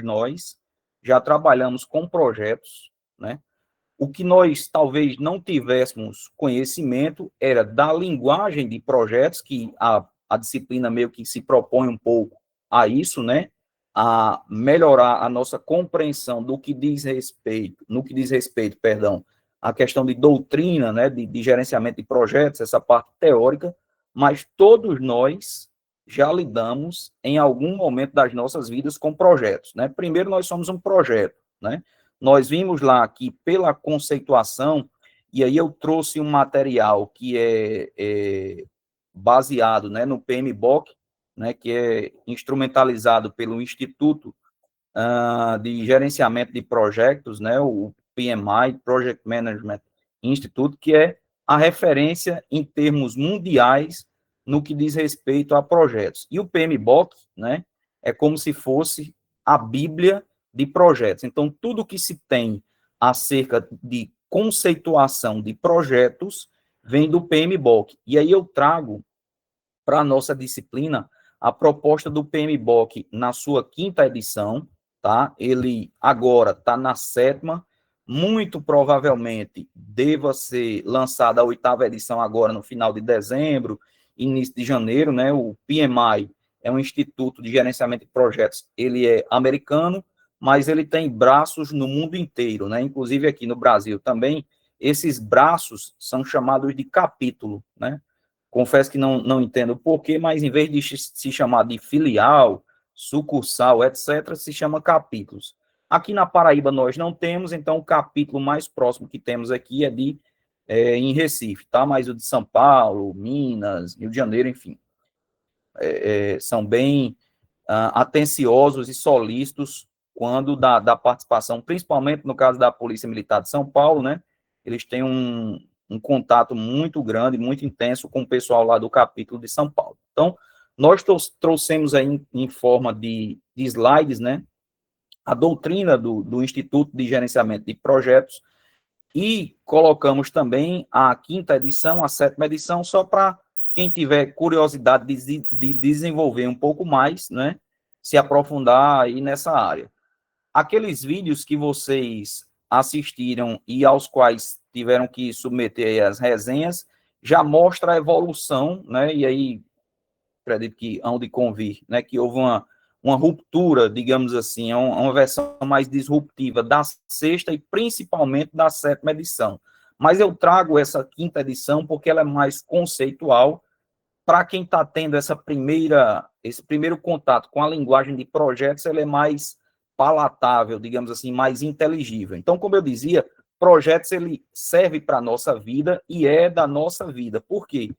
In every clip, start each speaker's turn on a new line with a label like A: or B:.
A: nós já trabalhamos com projetos, né? O que nós talvez não tivéssemos conhecimento era da linguagem de projetos, que a disciplina meio que se propõe um pouco a isso, né? A melhorar a nossa compreensão do que diz respeito, no que diz respeito, perdão, à questão de doutrina, né? De gerenciamento de projetos, essa parte teórica, mas todos nós já lidamos em algum momento das nossas vidas com projetos, né? Primeiro, nós somos um projeto, né? Nós vimos lá que pela conceituação, e aí eu trouxe um material que é baseado, né, no PMBOK, né, que é instrumentalizado pelo Instituto de Gerenciamento de Projetos, né, o PMI, Project Management Institute, que é a referência em termos mundiais no que diz respeito a projetos. E o PMBOK, né, é como se fosse a Bíblia de projetos. Então, tudo que se tem acerca de conceituação de projetos vem do PMBOK. E aí eu trago para a nossa disciplina a proposta do PMBOK na sua 5ª edição, tá? Ele agora está na 7ª, muito provavelmente deva ser lançada a 8ª edição agora no final de dezembro, início de janeiro, né? O PMI é um instituto de gerenciamento de projetos, ele é americano, mas ele tem braços no mundo inteiro, né? Inclusive aqui no Brasil também, esses braços são chamados de capítulo, né? Confesso que não entendo o porquê, mas em vez de se chamar de filial, sucursal, etc., se chama capítulos. Aqui na Paraíba nós não temos, então o capítulo mais próximo que temos aqui em Recife, tá? Mas o de São Paulo, Minas, Rio de Janeiro, enfim, são bem atenciosos e solícitos quando da participação, principalmente no caso da Polícia Militar de São Paulo, né? Eles têm um contato muito grande, muito intenso com o pessoal lá do capítulo de São Paulo. Então, nós trouxemos aí em forma de slides, né, a doutrina do Instituto de Gerenciamento de Projetos e colocamos também a 5ª edição, a 7ª edição, só para quem tiver curiosidade de desenvolver um pouco mais, né, se aprofundar aí nessa área. Aqueles vídeos que vocês assistiram e aos quais tiveram que submeter as resenhas, já mostra a evolução, né? E aí, acredito que hão de convir, né? Que houve uma ruptura, digamos assim, uma versão mais disruptiva da 6ª e principalmente da 7ª edição. Mas eu trago essa 5ª edição porque ela é mais conceitual para quem está tendo esse primeiro contato com a linguagem de projetos, ela é mais palatável, digamos assim, mais inteligível. Então, como eu dizia, projetos ele serve para a nossa vida e é da nossa vida. Por quê?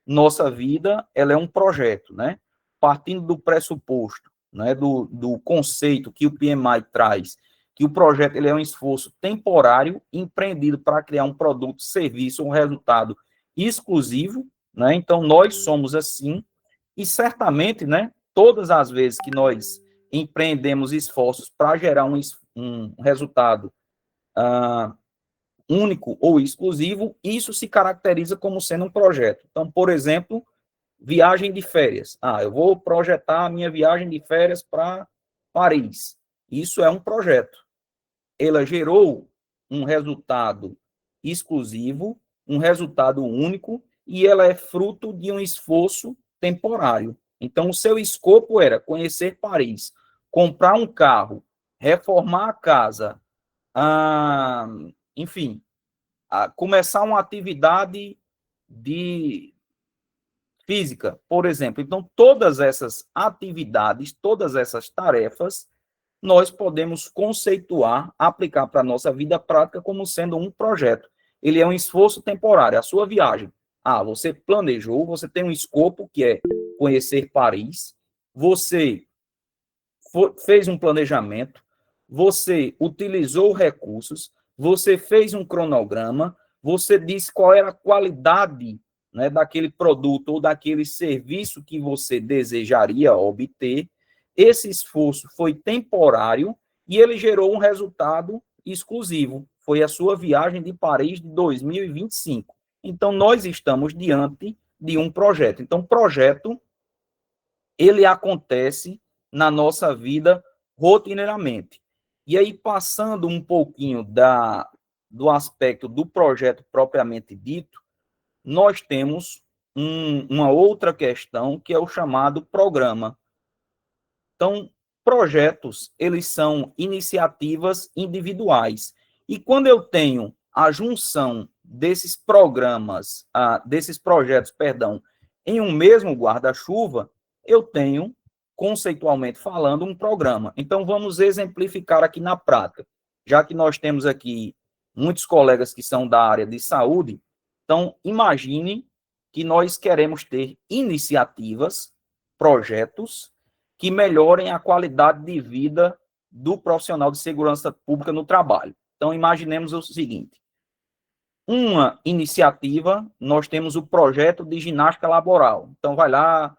A: Nossa vida, ela é um projeto, né? Partindo do pressuposto, né, do conceito que o PMI traz, que o projeto ele é um esforço temporário empreendido para criar um produto, serviço, um resultado exclusivo, né? Então, nós somos assim, e certamente, né, todas as vezes que nós empreendemos esforços para gerar um resultado único ou exclusivo, isso se caracteriza como sendo um projeto. Então, por exemplo, viagem de férias. Eu vou projetar a minha viagem de férias para Paris. Isso é um projeto. Ela gerou um resultado exclusivo, um resultado único, e ela é fruto de um esforço temporário. Então, o seu escopo era conhecer Paris, comprar um carro, reformar a casa, enfim, começar uma atividade de física, por exemplo. Então, todas essas atividades, todas essas tarefas, nós podemos conceituar, aplicar para a nossa vida prática como sendo um projeto. Ele é um esforço temporário, a sua viagem. Você planejou, você tem um escopo que é conhecer Paris, você fez um planejamento, você utilizou recursos, você fez um cronograma, você disse qual era a qualidade, né, daquele produto ou daquele serviço que você desejaria obter. Esse esforço foi temporário e ele gerou um resultado exclusivo. Foi a sua viagem de Paris de 2025. Então, nós estamos diante de um projeto. Então, projeto, ele acontece na nossa vida rotineiramente. E aí, passando um pouquinho do aspecto do projeto propriamente dito, nós temos uma outra questão que é o chamado programa. Então, projetos, eles são iniciativas individuais. E quando eu tenho a junção desses programas, desses projetos, perdão, em um mesmo guarda-chuva, eu tenho, conceitualmente falando, um programa. Então, vamos exemplificar aqui na prática. Já que nós temos aqui muitos colegas que são da área de saúde, então, imagine que nós queremos ter iniciativas, projetos, que melhorem a qualidade de vida do profissional de segurança pública no trabalho. Então, imaginemos o seguinte: uma iniciativa, nós temos o projeto de ginástica laboral. Então, vai lá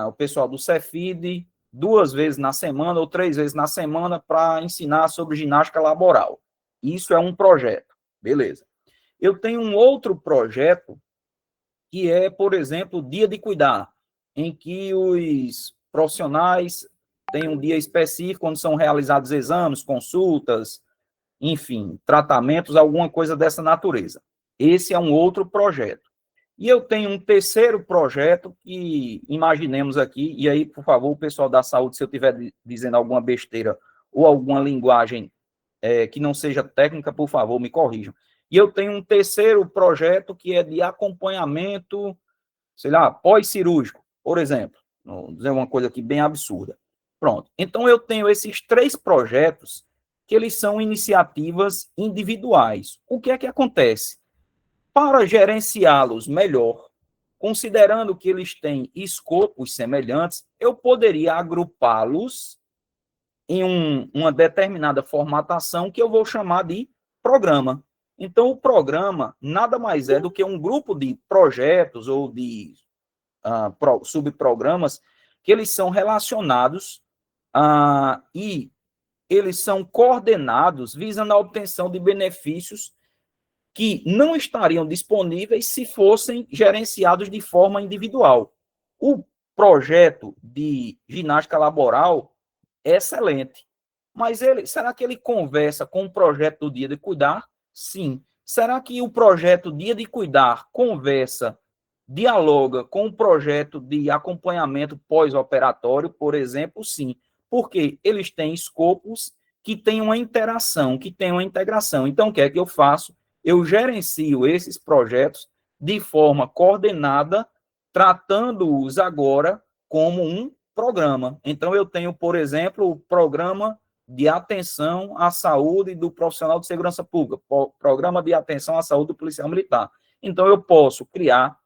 A: o pessoal do Cefid 2 vezes na semana ou 3 vezes na semana para ensinar sobre ginástica laboral. Isso é um projeto, beleza. Eu tenho um outro projeto que é, por exemplo, o Dia de Cuidar, em que os profissionais têm um dia específico onde são realizados exames, consultas, enfim, tratamentos, alguma coisa dessa natureza. Esse é um outro projeto. E eu tenho um terceiro projeto que imaginemos aqui, e aí, por favor, o pessoal da saúde, se eu estiver dizendo alguma besteira ou alguma linguagem que não seja técnica, por favor, me corrijam. E eu tenho um terceiro projeto que é de acompanhamento, sei lá, pós-cirúrgico, por exemplo. Vou dizer uma coisa aqui bem absurda. Pronto. Então, eu tenho esses 3 projetos que eles são iniciativas individuais. O que é que acontece? Para gerenciá-los melhor, considerando que eles têm escopos semelhantes, eu poderia agrupá-los em uma determinada formatação que eu vou chamar de programa. Então, o programa nada mais é do que um grupo de projetos ou de subprogramas que eles são relacionados e eles são coordenados visando a obtenção de benefícios que não estariam disponíveis se fossem gerenciados de forma individual. O projeto de ginástica laboral é excelente, mas será que ele conversa com o projeto do Dia de Cuidar? Sim. Será que o projeto Dia de Cuidar dialoga com o projeto de acompanhamento pós-operatório, por exemplo? Sim, porque eles têm escopos que têm uma interação, que têm uma integração. Então, o que é que eu faço? Eu gerencio esses projetos de forma coordenada, tratando-os agora como um programa. Então, eu tenho, por exemplo, o programa de atenção à saúde do profissional de segurança pública, programa de atenção à saúde do policial militar. Então, eu posso criar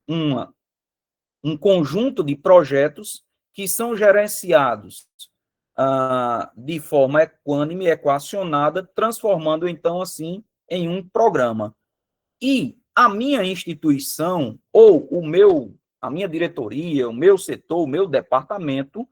A: um conjunto de projetos que são gerenciados de forma equânime, equacionada, transformando, então, assim, em um programa. E a minha instituição, ou a minha diretoria, o meu setor, o meu departamento,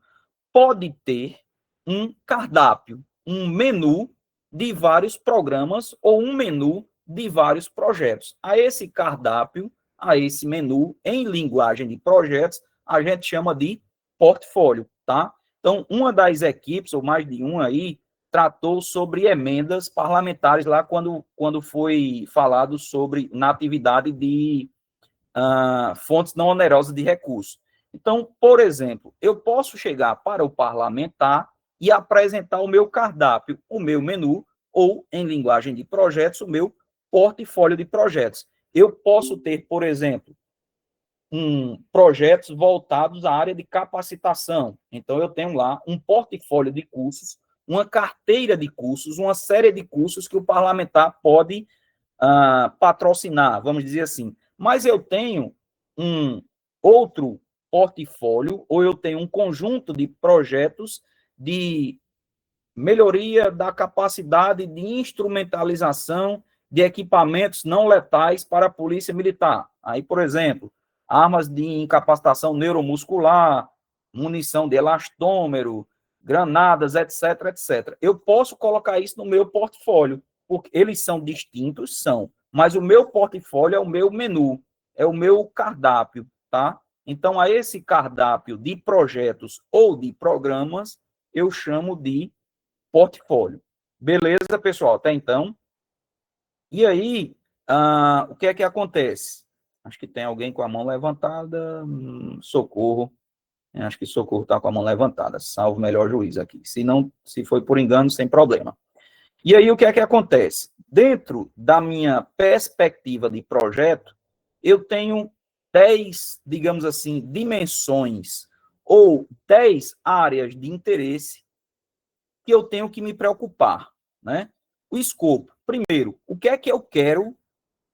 A: pode ter um cardápio, um menu de vários programas ou um menu de vários projetos. A esse cardápio, a esse menu, em linguagem de projetos, a gente chama de portfólio, tá? Então, uma das equipes, ou mais de uma aí, tratou sobre emendas parlamentares lá quando foi falado sobre na atividade de fontes não onerosas de recursos. Então, por exemplo, eu posso chegar para o parlamentar e apresentar o meu cardápio, o meu menu, ou, em linguagem de projetos, o meu portfólio de projetos. Eu posso ter, por exemplo, projetos voltados à área de capacitação. Então, eu tenho lá um portfólio de cursos, uma carteira de cursos, uma série de cursos que o parlamentar pode patrocinar, vamos dizer assim. Mas eu tenho um outro portfólio, ou eu tenho um conjunto de projetos de melhoria da capacidade de instrumentalização de equipamentos não letais para a polícia militar. Aí, por exemplo, armas de incapacitação neuromuscular, munição de elastômero, granadas, etc, etc. Eu posso colocar isso no meu portfólio, porque eles são distintos, mas o meu portfólio é o meu menu, é o meu cardápio, tá? Então, a esse cardápio de projetos ou de programas, eu chamo de portfólio. Beleza, pessoal? Até então. E aí, o que é que acontece? Acho que tem alguém com a mão levantada. Socorro. Acho que Socorro está com a mão levantada. Salvo o melhor juiz aqui. Se não, se foi por engano, sem problema. E aí, o que é que acontece? Dentro da minha perspectiva de projeto, eu tenho 10, digamos assim, dimensões ou 10 áreas de interesse que eu tenho que me preocupar, né? O escopo. Primeiro, o que é que eu quero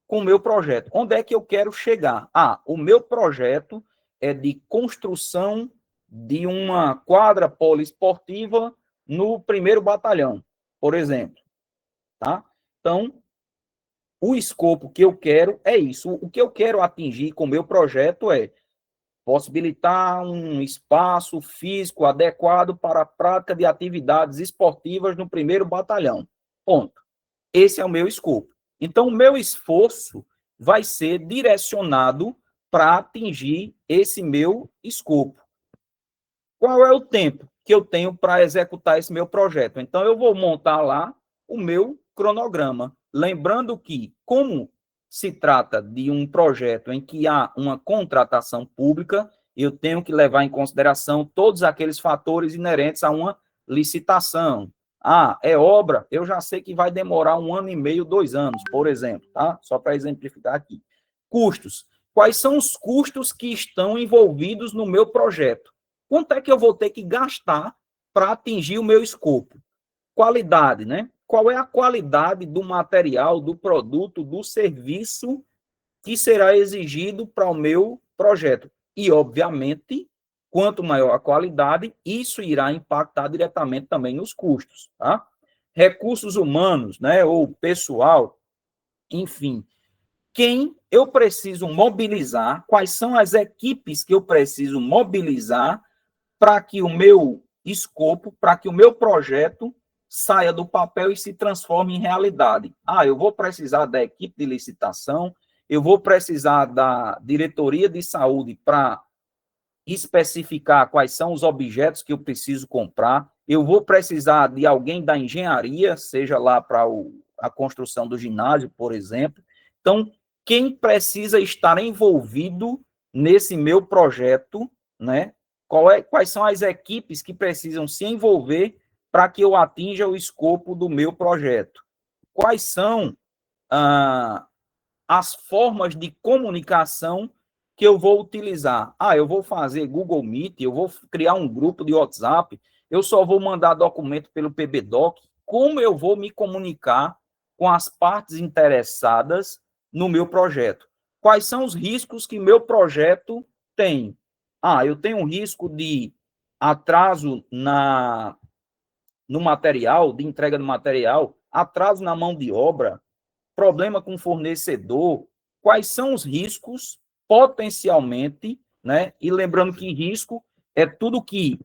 A: com o meu projeto? Onde é que eu quero chegar? O meu projeto é de construção de uma quadra poliesportiva no 1º Batalhão, por exemplo, tá? Então, o escopo que eu quero é isso. O que eu quero atingir com o meu projeto é possibilitar um espaço físico adequado para a prática de atividades esportivas no 1º Batalhão. Ponto. Esse é o meu escopo. Então, o meu esforço vai ser direcionado para atingir esse meu escopo. Qual é o tempo que eu tenho para executar esse meu projeto? Então, eu vou montar lá o meu cronograma. Lembrando que, como se trata de um projeto em que há uma contratação pública, eu tenho que levar em consideração todos aqueles fatores inerentes a uma licitação. É obra, eu já sei que vai demorar 1 ano e meio, 2 anos, por exemplo, tá? Só para exemplificar aqui. Custos. Quais são os custos que estão envolvidos no meu projeto? Quanto é que eu vou ter que gastar para atingir o meu escopo? Qualidade, né? Qual é a qualidade do material, do produto, do serviço que será exigido para o meu projeto? E, obviamente, quanto maior a qualidade, isso irá impactar diretamente também nos custos, tá? Recursos humanos, né, ou pessoal, enfim. Quem eu preciso mobilizar, quais são as equipes que eu preciso mobilizar para que o meu escopo, para que o meu projeto saia do papel e se transforme em realidade. Eu vou precisar da equipe de licitação, eu vou precisar da diretoria de saúde para especificar quais são os objetos que eu preciso comprar, eu vou precisar de alguém da engenharia, seja lá para a construção do ginásio, por exemplo. Então, quem precisa estar envolvido nesse meu projeto, né? Quais são as equipes que precisam se envolver para que eu atinja o escopo do meu projeto? Quais são as formas de comunicação que eu vou utilizar? Eu vou fazer Google Meet, eu vou criar um grupo de WhatsApp, eu só vou mandar documento pelo PBDoc. Como eu vou me comunicar com as partes interessadas no meu projeto? Quais são os riscos que meu projeto tem? Eu tenho um risco de atraso no material, de entrega do material, atraso na mão de obra, problema com fornecedor. Quais são os riscos potencialmente, né? E lembrando que risco é tudo que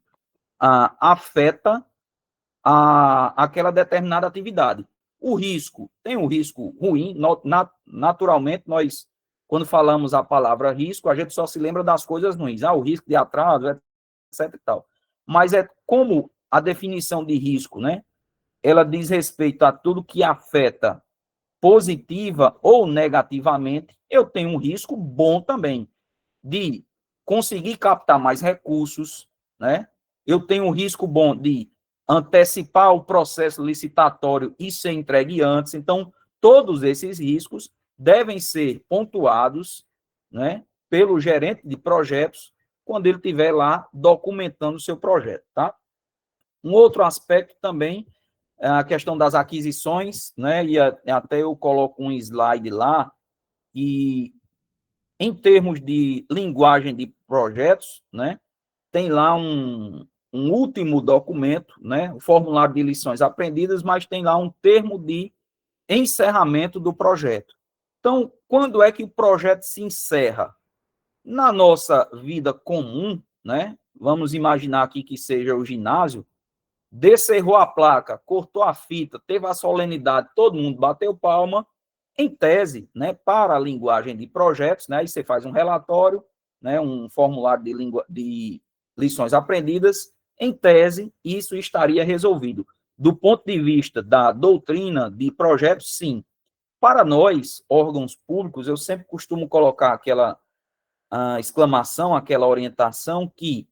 A: afeta aquela determinada atividade. O risco, tem um risco ruim, naturalmente nós, quando falamos a palavra risco, a gente só se lembra das coisas ruins, o risco de atraso, etc e tal. Mas é como a definição de risco, né? Ela diz respeito a tudo que afeta positiva ou negativamente. Eu tenho um risco bom também de conseguir captar mais recursos, né? Eu tenho um risco bom de antecipar o processo licitatório e ser entregue antes. Então, todos esses riscos devem ser pontuados, né, pelo gerente de projetos quando ele estiver lá documentando o seu projeto, tá? Um outro aspecto também é a questão das aquisições, né? E até eu coloco um slide lá e em termos de linguagem de projetos, né, tem lá um último documento, né, o formulário de lições aprendidas, mas tem lá um termo de encerramento do projeto. Então, quando é que o projeto se encerra? Na nossa vida comum, né, vamos imaginar aqui que seja o ginásio, descerrou a placa, cortou a fita, teve a solenidade, todo mundo bateu palma, em tese, né, para a linguagem de projetos, né, aí você faz um relatório, né, um formulário de lições aprendidas, em tese, isso estaria resolvido. Do ponto de vista da doutrina de projetos, sim. Para nós, órgãos públicos, eu sempre costumo colocar aquela exclamação, aquela orientação que,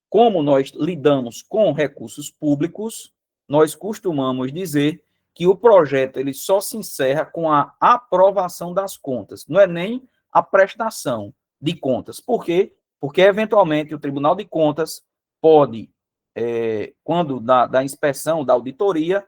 A: como nós lidamos com recursos públicos, nós costumamos dizer que o projeto ele só se encerra com a aprovação das contas, não é nem a prestação de contas. Por quê? Porque, eventualmente, o Tribunal de Contas pode, quando da inspeção, da auditoria,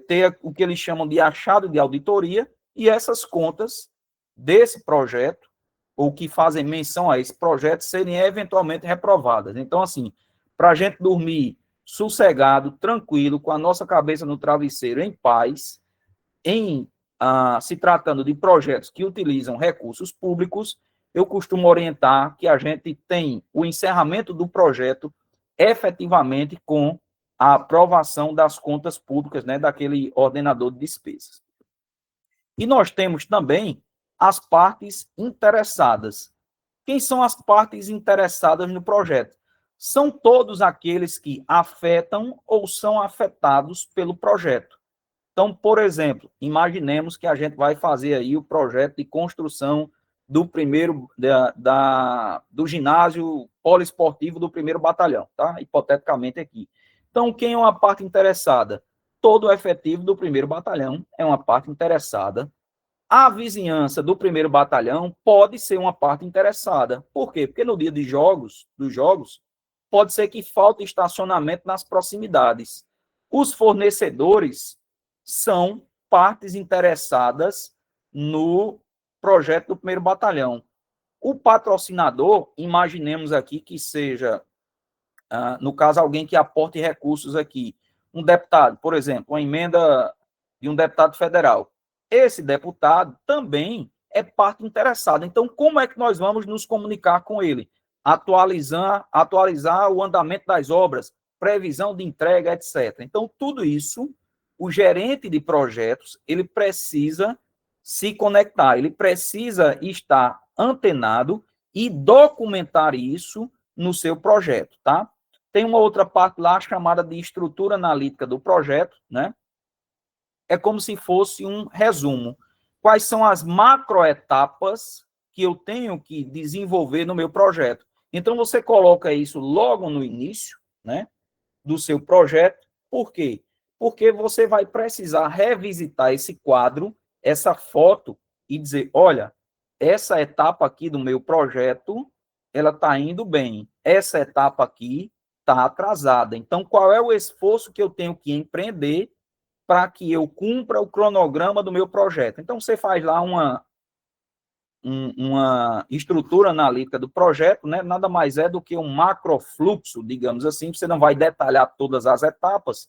A: ter o que eles chamam de achado de auditoria, e essas contas desse projeto, ou que fazem menção a esse projeto, serem eventualmente reprovadas. Então, assim, para a gente dormir sossegado, tranquilo, com a nossa cabeça no travesseiro, em paz, se tratando de projetos que utilizam recursos públicos, eu costumo orientar que a gente tem o encerramento do projeto efetivamente com a aprovação das contas públicas, né, daquele ordenador de despesas. E nós temos também as partes interessadas. Quem são as partes interessadas no projeto? São todos aqueles que afetam ou são afetados pelo projeto. Então, por exemplo, imaginemos que a gente vai fazer aí o projeto de construção do primeiro do ginásio poliesportivo do primeiro batalhão, tá? Hipoteticamente aqui. Então, quem é uma parte interessada? Todo o efetivo do primeiro batalhão é uma parte interessada. A vizinhança do primeiro batalhão pode ser uma parte interessada. Por quê? Porque no dia dos jogos, pode ser que falte estacionamento nas proximidades. Os fornecedores são partes interessadas no projeto do primeiro batalhão. O patrocinador, imaginemos aqui que seja, no caso, alguém que aporte recursos aqui, um deputado, por exemplo, uma emenda de um deputado federal. Esse deputado também é parte interessada. Então, como é que nós vamos nos comunicar com ele? Atualizar o andamento das obras, previsão de entrega, etc. Então, tudo isso, o gerente de projetos, ele precisa se conectar, ele precisa estar antenado e documentar isso no seu projeto, tá? Tem uma outra parte lá chamada de estrutura analítica do projeto, né? É como se fosse um resumo. Quais são as macroetapas que eu tenho que desenvolver no meu projeto? Então, você coloca isso logo no início, né, do seu projeto. Por quê? Porque você vai precisar revisitar esse quadro, essa foto, e dizer, olha, essa etapa aqui do meu projeto, ela está indo bem. Essa etapa aqui está atrasada. Então, qual é o esforço que eu tenho que empreender para que eu cumpra o cronograma do meu projeto? Então, você faz lá uma estrutura analítica do projeto, né? Nada mais é do que um macrofluxo, digamos assim. Você não vai detalhar todas as etapas,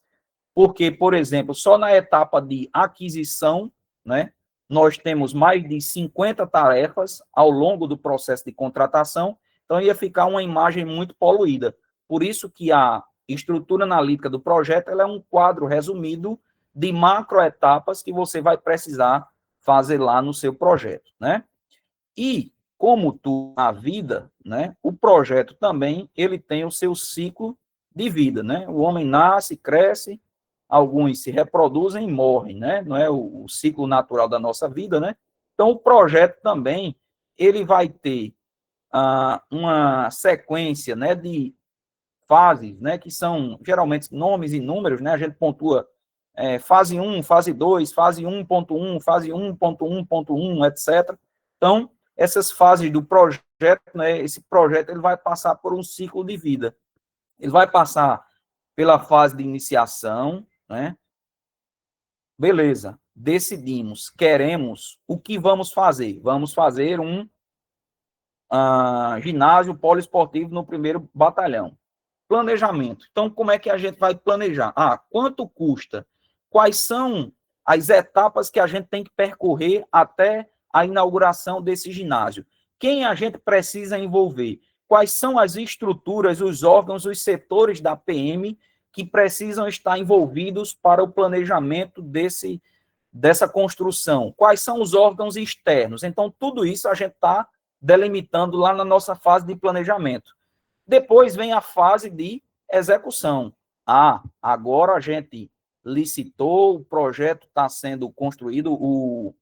A: porque, por exemplo, só na etapa de aquisição, né, nós temos mais de 50 tarefas ao longo do processo de contratação, então ia ficar uma imagem muito poluída. Por isso que a estrutura analítica do projeto ela é um quadro resumido de macroetapas que você vai precisar fazer lá no seu projeto, né? E, como tudo na vida, né, o projeto também ele tem o seu ciclo de vida, né? O homem nasce, cresce, alguns se reproduzem e morrem, né? Não é o ciclo natural da nossa vida, né? Então, o projeto também ele vai ter uma sequência, né, de fases, né, que são geralmente nomes e números, né? A gente pontua fase 1, fase 2, fase 1.1, fase 1.1.1, etc. Então, essas fases do projeto, né, esse projeto ele vai passar por um ciclo de vida. Ele vai passar pela fase de iniciação, né? Beleza, decidimos, queremos, o que vamos fazer? Vamos fazer um ginásio poliesportivo no primeiro batalhão. Planejamento. Então, como é que a gente vai planejar? Quanto custa? Quais são as etapas que a gente tem que percorrer até a inauguração desse ginásio? Quem a gente precisa envolver? Quais são as estruturas, os órgãos, os setores da PM que precisam estar envolvidos para o planejamento dessa construção? Quais são os órgãos externos? Então, tudo isso a gente está delimitando lá na nossa fase de planejamento. Depois vem a fase de execução. Agora a gente licitou, o projeto está sendo construído, o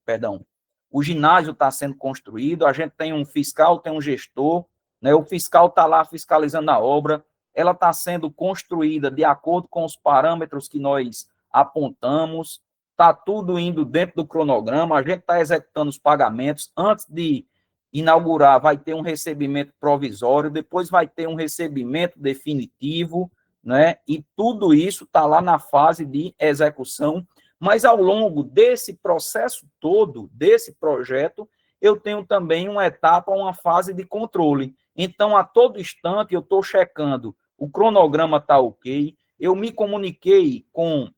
A: ginásio está sendo construído, a gente tem um fiscal, tem um gestor, né? O fiscal está lá fiscalizando a obra, ela está sendo construída de acordo com os parâmetros que nós apontamos, está tudo indo dentro do cronograma, a gente está executando os pagamentos. Antes de inaugurar, vai ter um recebimento provisório, depois vai ter um recebimento definitivo, né? E tudo isso está lá na fase de execução. Mas ao longo desse processo todo, desse projeto, eu tenho também uma etapa, uma fase de controle. Então, a todo instante, eu estou checando, o cronograma está ok, eu me comuniquei com,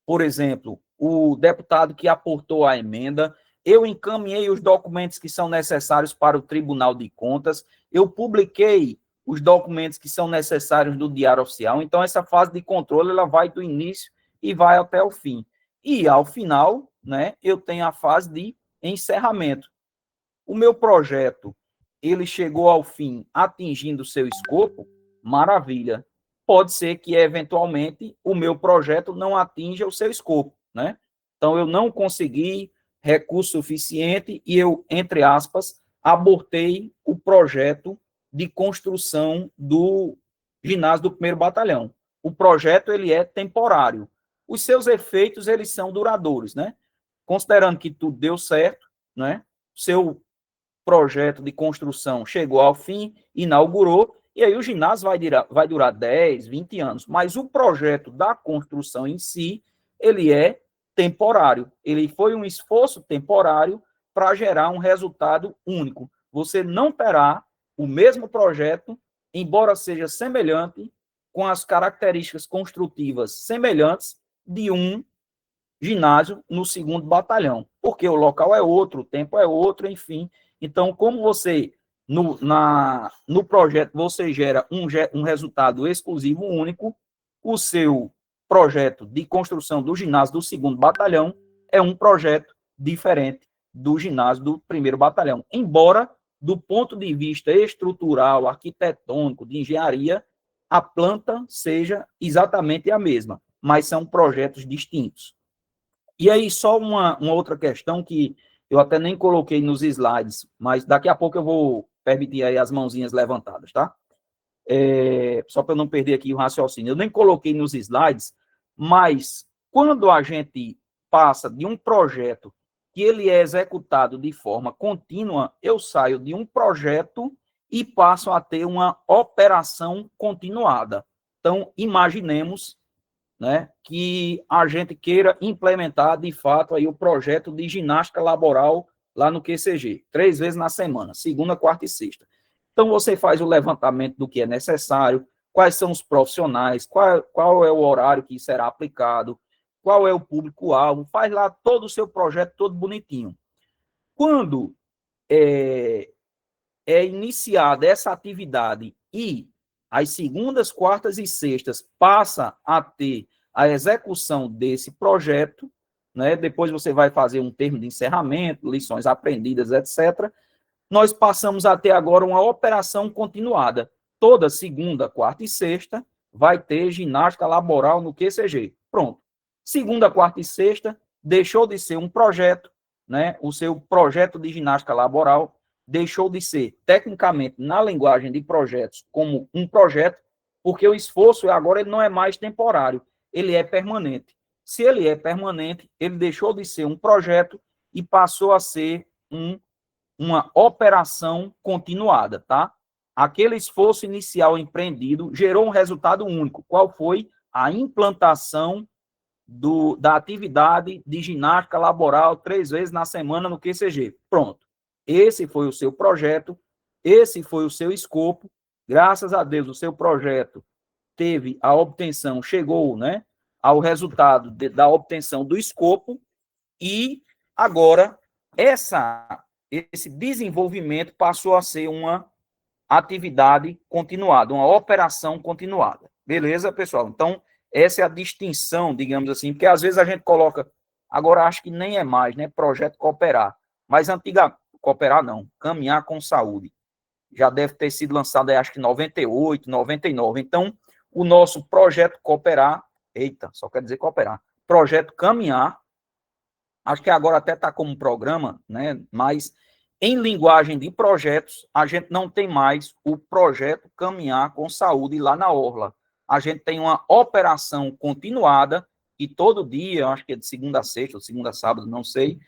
A: por exemplo, o deputado que aportou a emenda, eu encaminhei os documentos que são necessários para o Tribunal de Contas, eu publiquei os documentos que são necessários do Diário Oficial. Então, essa fase de controle, ela vai do início e vai até o fim. E, ao final, né, eu tenho a fase de encerramento. O meu projeto, ele chegou ao fim atingindo o seu escopo, maravilha. Pode ser que, eventualmente, o meu projeto não atinja o seu escopo, né? Então, eu não consegui recurso suficiente e eu, entre aspas, abortei o projeto de construção do ginásio do 1º Batalhão. O projeto, ele é temporário. Os seus efeitos, eles são duradouros, né? Considerando que tudo deu certo, né? Seu projeto de construção chegou ao fim, inaugurou, e aí o ginásio vai durar 10, 20 anos. Mas o projeto da construção em si, ele é temporário. Ele foi um esforço temporário para gerar um resultado único. Você não terá o mesmo projeto, embora seja semelhante, com as características construtivas semelhantes de um ginásio no 2º Batalhão, porque o local é outro, o tempo é outro, enfim. Então, como você, no projeto, você gera um resultado exclusivo único, o seu projeto de construção do ginásio do 2º Batalhão é um projeto diferente do ginásio do 1º Batalhão. Embora, do ponto de vista estrutural, arquitetônico, de engenharia, a planta seja exatamente a mesma, mas são projetos distintos. E aí, só uma outra questão que eu até nem coloquei nos slides, mas daqui a pouco eu vou permitir aí as mãozinhas levantadas, tá? Só para eu não perder aqui o raciocínio. Eu nem coloquei nos slides, mas quando a gente passa de um projeto que ele é executado de forma contínua, eu saio de um projeto e passo a ter uma operação continuada. Então, imaginemos, né, que a gente queira implementar, de fato, aí o projeto de ginástica laboral lá no QCG, 3 vezes na semana, segunda, quarta e sexta. Então, você faz o levantamento do que é necessário, quais são os profissionais, qual é o horário que será aplicado, qual é o público-alvo, faz lá todo o seu projeto todo bonitinho. Quando é iniciada essa atividade e as segundas, quartas e sextas passa a ter a execução desse projeto, né? Depois você vai fazer um termo de encerramento, lições aprendidas, etc. Nós passamos a ter agora uma operação continuada. Toda segunda, quarta e sexta vai ter ginástica laboral no QCG. Pronto. Segunda, quarta e sexta deixou de ser um projeto, né? O seu projeto de ginástica laboral deixou de ser, tecnicamente, na linguagem de projetos, como um projeto, porque o esforço agora ele não é mais temporário, ele é permanente. Se ele é permanente, ele deixou de ser um projeto e passou a ser uma operação continuada, tá? Aquele esforço inicial empreendido gerou um resultado único. Qual foi? A implantação da atividade de ginástica laboral 3 vezes na semana no QCG. Pronto. Esse foi o seu projeto, esse foi o seu escopo. Graças a Deus, o seu projeto teve a obtenção, chegou, né, ao resultado da obtenção do escopo e agora esse desenvolvimento passou a ser uma atividade continuada, uma operação continuada. Beleza, pessoal? Então, essa é a distinção, digamos assim, porque às vezes a gente coloca, agora acho que nem é mais, né, projeto cooperar, mas cooperar não, caminhar com saúde. já deve ter sido lançado, acho que em 98, 99. Então, o nosso projeto Cooperar, só quer dizer Cooperar, projeto Caminhar, acho que agora até está como programa, né? Mas em linguagem de projetos, a gente não tem mais o projeto Caminhar com Saúde lá na Orla. A gente tem uma operação continuada e todo dia, acho que é de segunda a sexta, ou segunda a sábado, não sei,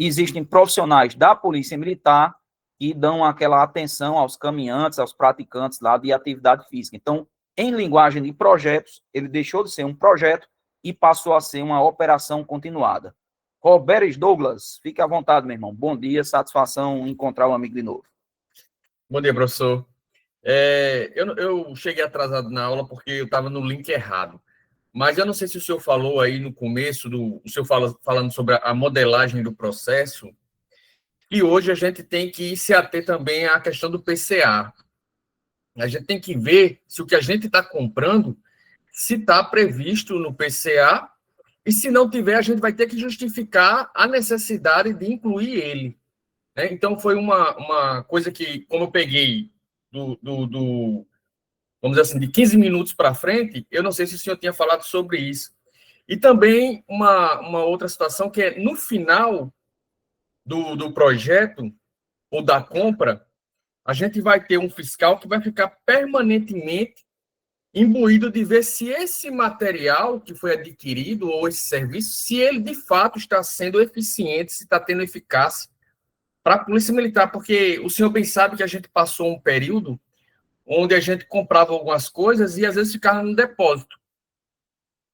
A: existem profissionais da Polícia Militar que dão aquela atenção aos caminhantes, aos praticantes lá de atividade física. Então, em linguagem de projetos, ele deixou de ser um projeto e passou a ser uma operação continuada. Roberto Douglas, fique à vontade, meu irmão. Bom dia, satisfação em encontrar um amigo de novo.
B: Bom dia, professor. Eu cheguei atrasado na aula porque eu estava no link errado. Mas eu não sei se o senhor falou aí no começo, o senhor falando sobre a modelagem do processo, e hoje a gente tem que se ater também à questão do PCA. A gente tem que ver se o que a gente está comprando, se está previsto no PCA, e se não tiver, a gente vai ter que justificar a necessidade de incluir ele. Né? Então, foi uma coisa que, como eu peguei vamos dizer assim, de 15 minutos para frente, eu não sei se o senhor tinha falado sobre isso. E também uma outra situação que é, no final do projeto ou da compra, a gente vai ter um fiscal que vai ficar permanentemente imbuído de ver se esse material que foi adquirido ou esse serviço, se ele de fato está sendo eficiente, se está tendo eficácia para a Polícia Militar, porque o senhor bem sabe que a gente passou um período onde a gente comprava algumas coisas e às vezes ficava no depósito.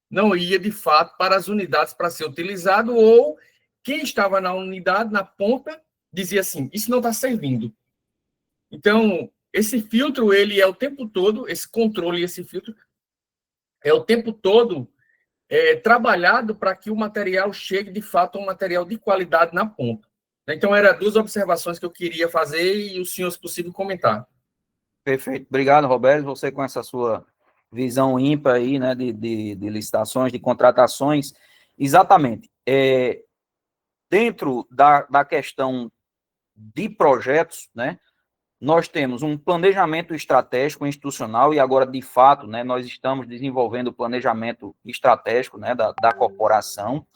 B: Não ia, de fato, para as unidades para ser utilizado, ou quem estava na unidade, na ponta, dizia assim, isso não está servindo. Então, esse filtro, ele é o tempo todo, esse controle, esse filtro, é o tempo todo trabalhado para que o material chegue, de fato, a um material de qualidade na ponta. Então, eram duas observações que eu queria fazer e o senhor, se possível, comentar.
A: Perfeito. Obrigado, Roberto. Você com essa sua visão ímpar aí, né, de licitações, de contratações. Exatamente. Dentro da questão de projetos, né, nós temos um planejamento estratégico institucional e agora, de fato, né, nós estamos desenvolvendo o planejamento estratégico, né, da corporação,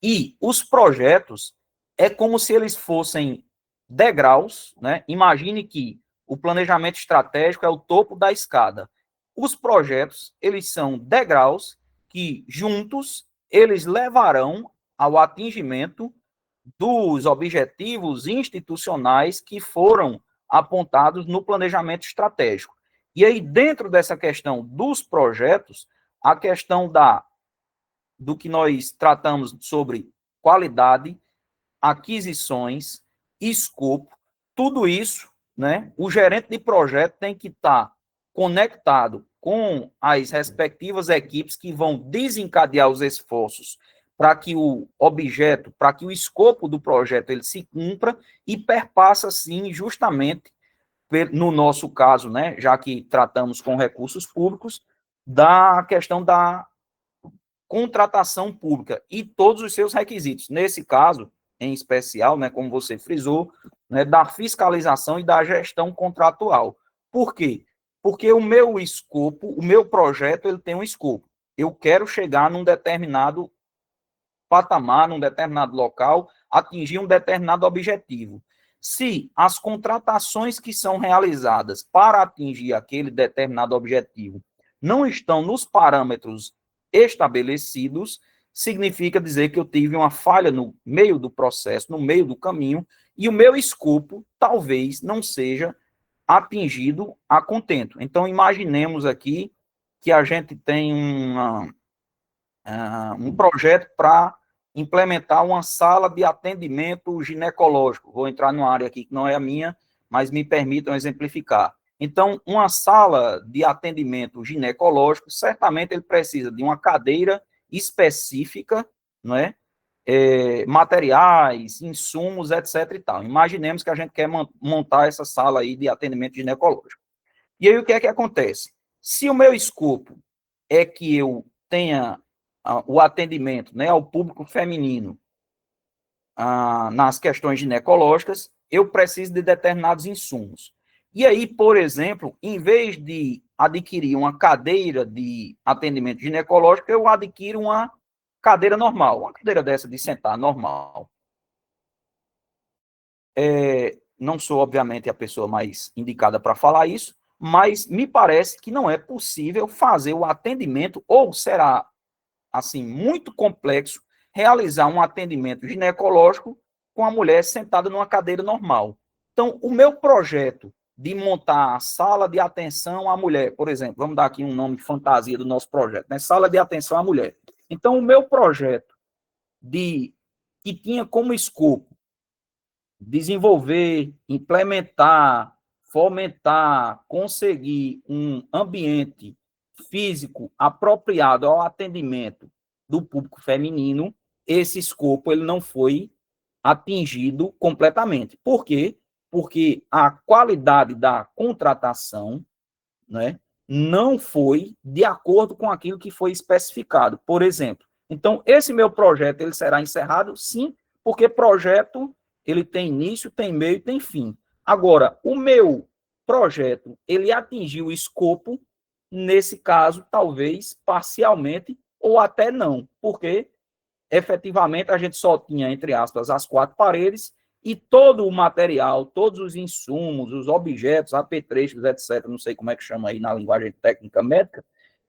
A: e os projetos é como se eles fossem degraus, né? Imagine que o planejamento estratégico é o topo da escada. Os projetos, eles são degraus que, juntos, eles levarão ao atingimento dos objetivos institucionais que foram apontados no planejamento estratégico. E aí, dentro dessa questão dos projetos, a questão do que nós tratamos sobre qualidade, aquisições, escopo, tudo isso, né? O gerente de projeto tem que estar conectado com as respectivas equipes que vão desencadear os esforços para que o objeto, para que o escopo do projeto ele se cumpra e perpassa, sim, justamente, no nosso caso, né, já que tratamos com recursos públicos, da questão da contratação pública e todos os seus requisitos. Nesse caso, em especial, né, como você frisou, né, da fiscalização e da gestão contratual. Por quê? Porque o meu escopo, o meu projeto, ele tem um escopo. Eu quero chegar num determinado patamar, num determinado local, atingir um determinado objetivo. Se as contratações que são realizadas para atingir aquele determinado objetivo não estão nos parâmetros estabelecidos, significa dizer que eu tive uma falha no meio do processo, no meio do caminho, e o meu escopo talvez não seja atingido a contento. Então, imaginemos aqui que a gente tem um projeto para implementar uma sala de atendimento ginecológico. Vou entrar numa área aqui que não é a minha, mas me permitam exemplificar. Então, uma sala de atendimento ginecológico, certamente ele precisa de uma cadeira específica, não é? Materiais, insumos, etc. e tal. Imaginemos que a gente quer montar essa sala aí de atendimento ginecológico. E aí o que é que acontece? Se o meu escopo é que eu tenha o atendimento, né, ao público feminino nas questões ginecológicas, eu preciso de determinados insumos. E aí, por exemplo, em vez de adquirir uma cadeira de atendimento ginecológico, eu adquiro uma cadeira normal, uma cadeira dessa de sentar normal. Não sou, obviamente, a pessoa mais indicada para falar isso, mas me parece que não é possível fazer o atendimento, ou será, assim, muito complexo, realizar um atendimento ginecológico com a mulher sentada numa cadeira normal. Então, o meu projeto de montar a sala de atenção à mulher, por exemplo, vamos dar aqui um nome de fantasia do nosso projeto, né? Sala de atenção à mulher. Então, o meu projeto que tinha como escopo desenvolver, implementar, fomentar, conseguir um ambiente físico apropriado ao atendimento do público feminino, esse escopo ele não foi atingido completamente. Por quê? Porque a qualidade da contratação, né, não foi de acordo com aquilo que foi especificado, por exemplo. Então, esse meu projeto ele será encerrado, sim, porque projeto ele tem início, tem meio e tem fim. Agora, o meu projeto, ele atingiu o escopo, nesse caso, talvez parcialmente, ou até não, porque efetivamente a gente só tinha, entre aspas, as quatro paredes e todo o material, todos os insumos, os objetos, apetrechos, etc., não sei como é que chama aí na linguagem técnica médica,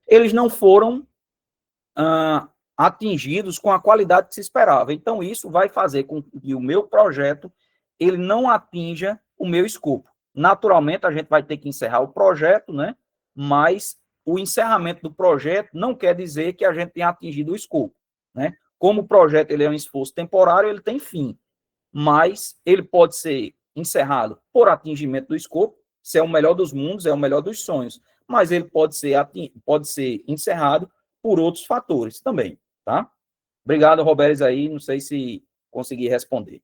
A: eles não foram atingidos com a qualidade que se esperava. Então, isso vai fazer com que o meu projeto ele não atinja o meu escopo. Naturalmente, a gente vai ter que encerrar o projeto, né? Mas o encerramento do projeto não quer dizer que a gente tenha atingido o escopo, né? Como o projeto ele é um esforço temporário, ele tem fim, mas ele pode ser encerrado por atingimento do escopo, se é o melhor dos mundos, é o melhor dos sonhos, mas ele pode ser encerrado por outros fatores também, tá? Obrigado, Roberto, aí, não sei se consegui responder.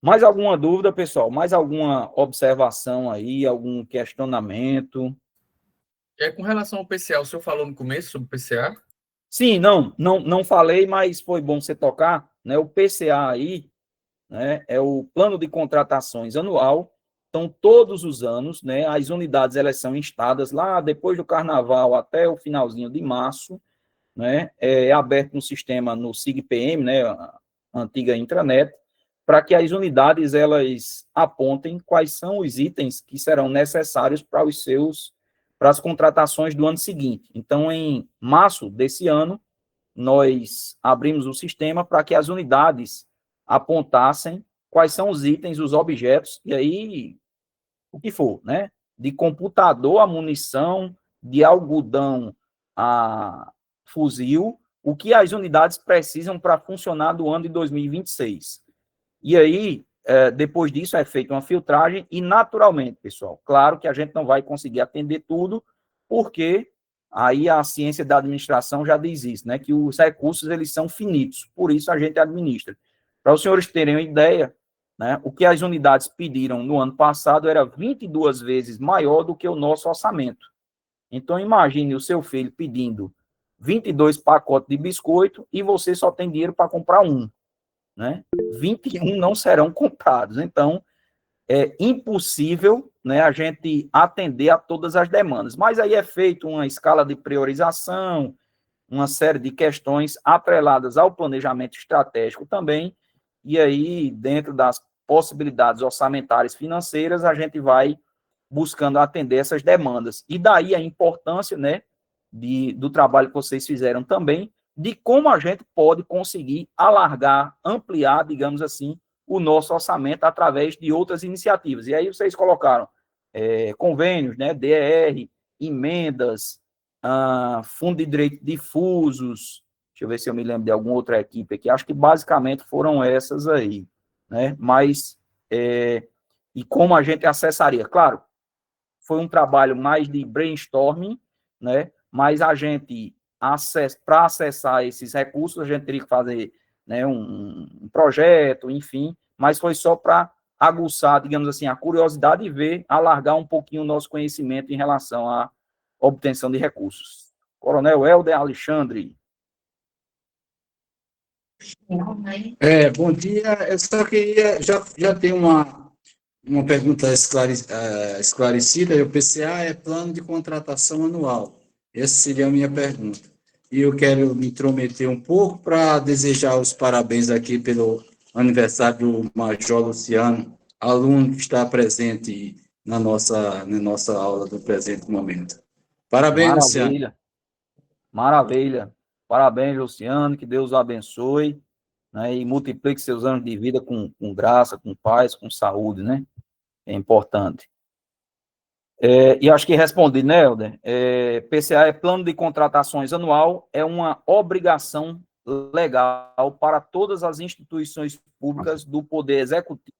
A: Mais alguma dúvida, pessoal? Mais alguma observação aí, algum questionamento?
B: Com relação ao PCA, o senhor falou no começo sobre o PCA?
A: Sim, não falei, mas foi bom você tocar, né? O PCA aí, né, é o Plano de Contratações Anual. Então, todos os anos, né, as unidades elas são instadas lá depois do Carnaval até o finalzinho de março, né, é aberto no sistema, no SIGPM, né, a antiga intranet, para que as unidades elas apontem quais são os itens que serão necessários para as contratações do ano seguinte. Então, em março desse ano, nós abrimos o sistema para que as unidades apontassem quais são os itens, os objetos, e aí o que for, né? De computador a munição, de algodão a fuzil, o que as unidades precisam para funcionar do ano de 2026. E aí, depois disso, é feita uma filtragem e, naturalmente, pessoal, claro que a gente não vai conseguir atender tudo, porque aí a ciência da administração já diz isso, né, que os recursos, eles são finitos, por isso a gente administra. Para os senhores terem uma ideia, né, o que as unidades pediram no ano passado era 22 vezes maior do que o nosso orçamento. Então, imagine o seu filho pedindo 22 pacotes de biscoito e você só tem dinheiro para comprar um, né? 21 não serão comprados. Então, é impossível, né, a gente atender a todas as demandas. Mas aí é feita uma escala de priorização, uma série de questões atreladas ao planejamento estratégico também, e aí, dentro das possibilidades orçamentárias financeiras, a gente vai buscando atender essas demandas. E daí a importância, né, do trabalho que vocês fizeram também, de como a gente pode conseguir alargar, ampliar, digamos assim, o nosso orçamento através de outras iniciativas. E aí vocês colocaram convênios, né, DER, emendas, fundo de direitos difusos, deixa eu ver se eu me lembro de alguma outra equipe aqui, acho que basicamente foram essas aí, né, mas, e como a gente acessaria? Claro, foi um trabalho mais de brainstorming, né, mas a gente, para acessar esses recursos, a gente teria que fazer, né, um projeto, enfim, mas foi só para aguçar, digamos assim, a curiosidade e ver, alargar um pouquinho o nosso conhecimento em relação à obtenção de recursos. Coronel Helder Alexandre.
C: Bom dia. Eu só queria, já tem uma pergunta esclarecida, o PCA é plano de contratação anual. Essa seria a minha pergunta. E eu quero me intrometer um pouco para desejar os parabéns aqui pelo aniversário do Major Luciano, aluno que está presente na nossa aula do presente momento. Parabéns, Luciano.
A: Maravilha, maravilha. Parabéns, Luciano, que Deus o abençoe, né, e multiplique seus anos de vida com graça, com paz, com saúde, né? É importante. E acho que respondi, né, Helder? PCA é plano de contratações anual, é uma obrigação legal para todas as instituições públicas do Poder Executivo,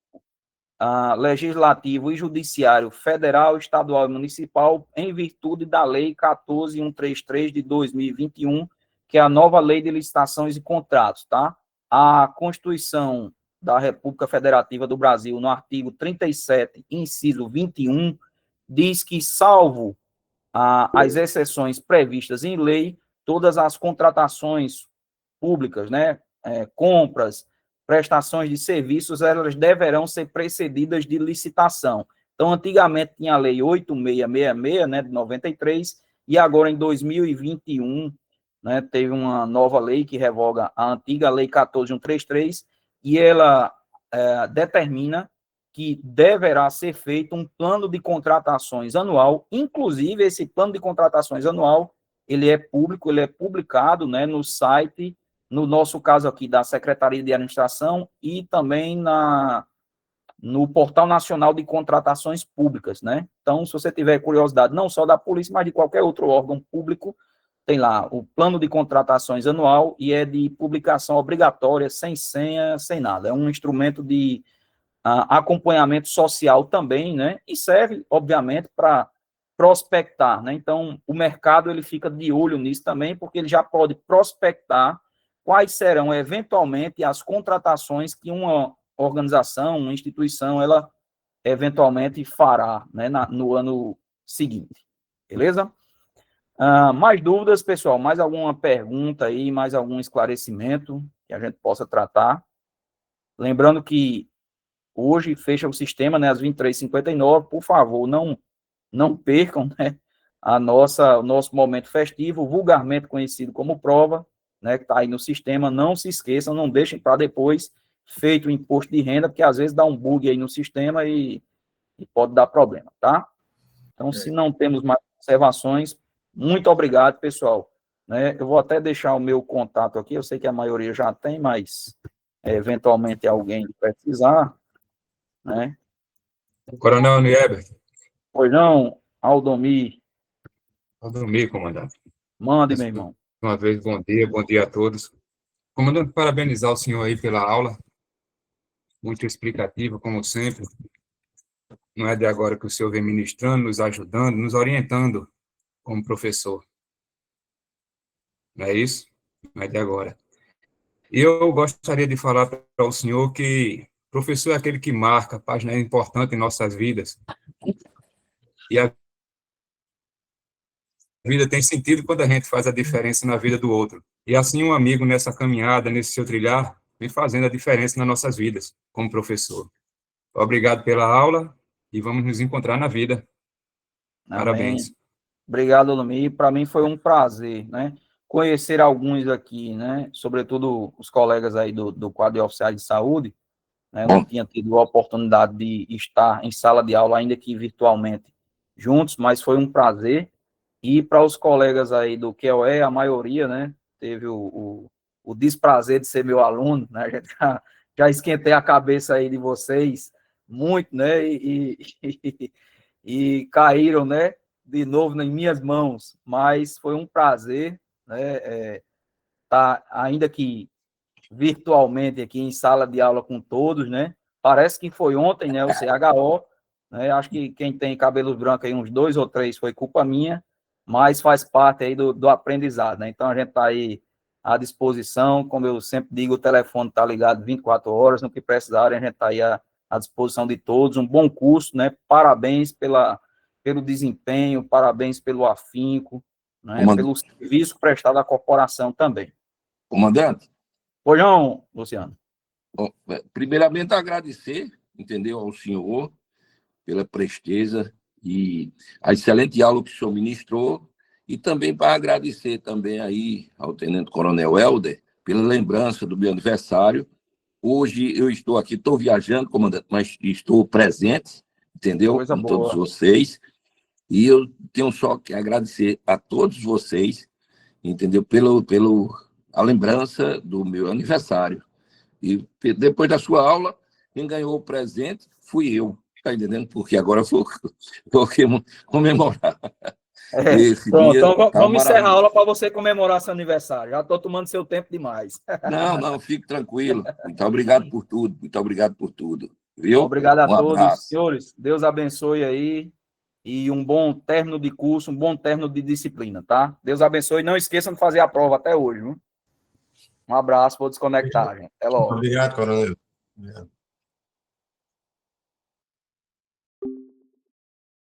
A: Legislativo e Judiciário Federal, Estadual e Municipal, em virtude da Lei 14.133 de 2021, que é a nova Lei de Licitações e Contratos, tá? A Constituição da República Federativa do Brasil, no artigo 37, inciso 21, diz que, salvo as exceções previstas em lei, todas as contratações públicas, né, compras, prestações de serviços, elas deverão ser precedidas de licitação. Então, antigamente tinha a lei 8666, né, de 93, e agora em 2021, né, teve uma nova lei que revoga a antiga lei 14.133, e ela determina que deverá ser feito um plano de contratações anual, inclusive esse plano de contratações anual, ele é público, ele é publicado, né, no site, no nosso caso aqui, da Secretaria de Administração e também no Portal Nacional de Contratações Públicas, né? Então, se você tiver curiosidade, não só da polícia, mas de qualquer outro órgão público, tem lá o plano de contratações anual e é de publicação obrigatória, sem senha, sem nada. É um instrumento de acompanhamento social também, né? E serve, obviamente, para prospectar, né? Então, o mercado ele fica de olho nisso também, porque ele já pode prospectar quais serão eventualmente as contratações que uma organização, uma instituição, ela eventualmente fará, né, no ano seguinte. Beleza? Mais dúvidas, pessoal? Mais alguma pergunta aí, mais algum esclarecimento que a gente possa tratar? Lembrando que hoje fecha o sistema, né, às 23h59. Por favor, não percam, né, o nosso momento festivo, vulgarmente conhecido como prova, né, que está aí no sistema. Não se esqueçam, não deixem para depois, feito o imposto de renda, porque às vezes dá um bug aí no sistema e pode dar problema, tá? Então, se não temos mais observações, muito obrigado, pessoal. Né, eu vou até deixar o meu contato aqui, eu sei que a maioria já tem, mas eventualmente alguém precisar, né?
D: Coronel Nieber.
A: Pois não, Aldomir.
D: Aldomir, comandante.
A: Mande,
D: Mais
A: meu irmão.
D: uma vez, bom dia a todos. Comandante, parabenizar o senhor aí pela aula, muito explicativa, como sempre. Não é de agora que o senhor vem ministrando, nos ajudando, nos orientando como professor. Não é isso? Não é de agora. E eu gostaria de falar para o senhor que professor é aquele que marca página importante em nossas vidas. E a vida tem sentido quando a gente faz a diferença na vida do outro. E assim um amigo nessa caminhada, nesse seu trilhar, vem fazendo a diferença nas nossas vidas, como professor. Obrigado pela aula e vamos nos encontrar na vida. Parabéns.
A: Amém. Obrigado, Aldomir. Para mim foi um prazer, né? Conhecer alguns aqui, né? Sobretudo os colegas aí do quadro de oficiais de saúde, né? Eu não tinha tido a oportunidade de estar em sala de aula, ainda que virtualmente, juntos, mas foi um prazer. E para os colegas aí do QOE, a maioria, né? Teve o desprazer de ser meu aluno, né? A gente já esquentei a cabeça aí de vocês muito, né? E caíram, né? De novo em minhas mãos, mas foi um prazer, né? Tá, ainda que virtualmente aqui em sala de aula com todos, né? Parece que foi ontem, né? O CHO, né? Acho que quem tem cabelos brancos aí, uns 2 ou 3, foi culpa minha, mas faz parte aí do aprendizado, né? Então a gente está aí à disposição, como eu sempre digo, o telefone está ligado 24 horas, no que precisarem, a gente está aí à disposição de todos. Um bom curso, né? Parabéns pelo desempenho, parabéns pelo afinco, né? Pelo serviço prestado à corporação também.
E: Comandante?
A: Pois não, Luciano.
E: Primeiramente, agradecer, entendeu, ao senhor pela presteza e a excelente aula que o senhor ministrou, e também para agradecer também aí ao Tenente Coronel Helder pela lembrança do meu aniversário. Hoje eu estou aqui, estou viajando, comandante, mas estou presente, entendeu?
A: Coisa
E: Com
A: boa.
E: todos vocês. E eu tenho só que agradecer a todos vocês, entendeu? A lembrança do meu aniversário. E depois da sua aula, quem ganhou o presente fui eu, tá entendendo? Porque agora eu vou comemorar esse
A: Pronto,
E: dia.
A: então
E: Tá
A: vamos encerrar a
E: maravilhoso.
A: aula para você comemorar seu aniversário. Já estou tomando seu tempo demais.
E: Não, fique tranquilo. Muito obrigado por tudo. Muito obrigado por tudo. Viu?
A: Obrigado a
E: Um
A: todos.
E: abraço.
A: Senhores, Deus abençoe aí. E um bom término de curso, um bom término de disciplina, tá? Deus abençoe. Não esqueçam de fazer a prova até hoje, viu? Um abraço, vou desconectar, gente. Até logo.
F: Obrigado, coronel. Obrigado.